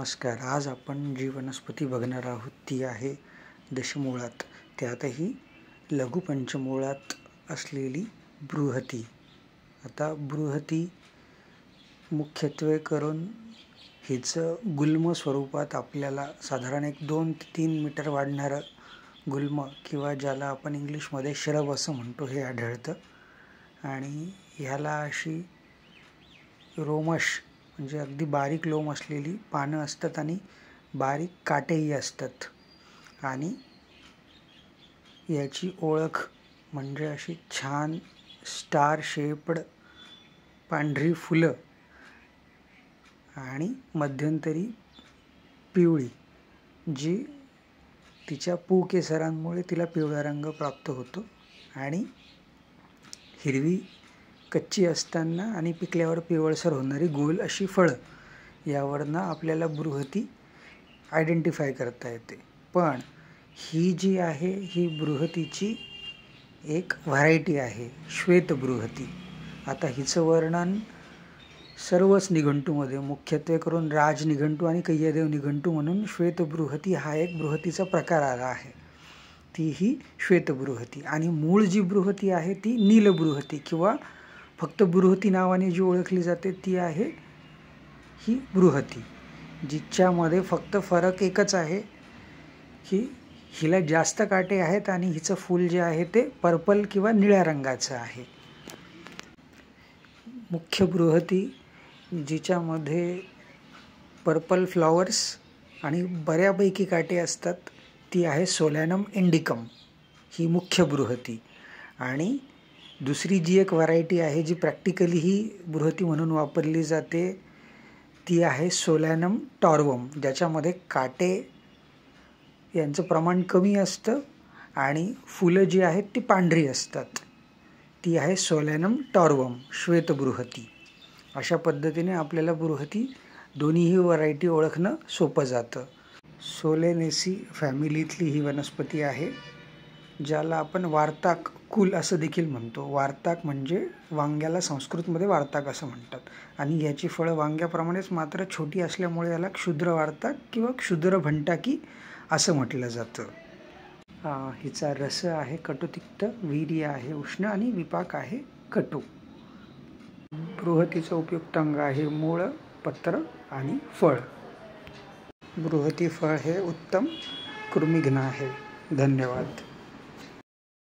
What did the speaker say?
नमस्कार. आज आपण जी वनस्पती बघणार आहोत ती आहे दशमूळात, त्यातही लघुपंचमूळात असलेली बृहती. आता बृहती मुख्यत्वे करून हिचं गुल्म स्वरूपात आपल्याला साधारण 2 ते 3 मीटर वाढणारं गुल्म किंवा ज्याला आपण इंग्लिशमध्ये श्रब असं म्हणतो हे आढळतं. आणि ह्याला अशी रोमश म्हणजे अगदी बारीक लोम असलेली पानं असतात आणि बारीक काटेही असतात. आणि याची ओळख म्हणजे अशी छान स्टार शेप्ड पांढरी फुलं आणि मध्यंतरी पिवळी, जी तिच्या केसरांमुळे तिला पिवळा रंग प्राप्त होतो. आणि हिरवी कच्ची असताना आणि पिकल्यावर पिवळसर होणारी गोल अशी फळं, यावरनं आपल्याला बृहती आयडेंटिफाय करता येते. पण ही जी आहे ही बृहतीची एक व्हरायटी आहे, श्वेतबृहती. आता हिचं वर्णन सर्वच निघंटूमध्ये, मुख्यत्वे करून राज निघंटू आणि कैयदेव निघंटू म्हणून श्वेतबृहती हा एक बृहतीचा प्रकार आला आहे. ती ही श्वेतबृहती. आणि मूळ जी बृहती आहे ती नीलबृहती किंवा फक्त बृहती नावाने जी ओळखली जाते ती आहे ही बृहती, जिच्यामध्ये फक्त फरक एकच आहे की हिला जास्त काटे आहेत आणि हिचं फूल जे आहे ते पर्पल किंवा निळ्या रंगाचं आहे. मुख्य बृहती जिच्यामध्ये पर्पल फ्लॉवर्स आणि बऱ्यापैकी काटे असतात ती आहे सोलॅनम इंडिकम, ही मुख्य बृहती. आणि दुसरी जी एक व्हरायटी आहे जी प्रॅक्टिकली ही बृहती म्हणून वापरली जाते ती आहे सोलॅनम टॉर्वम, ज्याच्यामध्ये काटे यांचं प्रमाण कमी असतं आणि फुलं जी आहेत ती पांढरी असतात. ती आहे सोलॅनम टॉर्वम, श्वेतबृहती. अशा पद्धतीने आपल्याला बृहती दोन्हीही व्हरायटी ओळखणं सोपं जातं. सोलेनेसी फॅमिलीतली ही वनस्पती आहे, ज्याला आपण वार्ताक कुल असं देखील म्हणतो. वार्ताक म्हणजे वांग्याला संस्कृतमध्ये वार्ताक असं म्हणतात. आणि याची फळं वांग्याप्रमाणेच मात्र छोटी असल्यामुळे याला क्षुद्र वार्ताक किंवा क्षुद्र भंटाकी असं म्हटलं जातं. हिचा रस आहे कटुतिक्त, वीर्य आहे उष्ण आणि विपाक आहे कटू. बृहतीचा उपयुक्त अंग आहे मूळ, पत्र आणि फळ. बृहती फळ हे उत्तम कृमिघ्न आहे. धन्यवाद.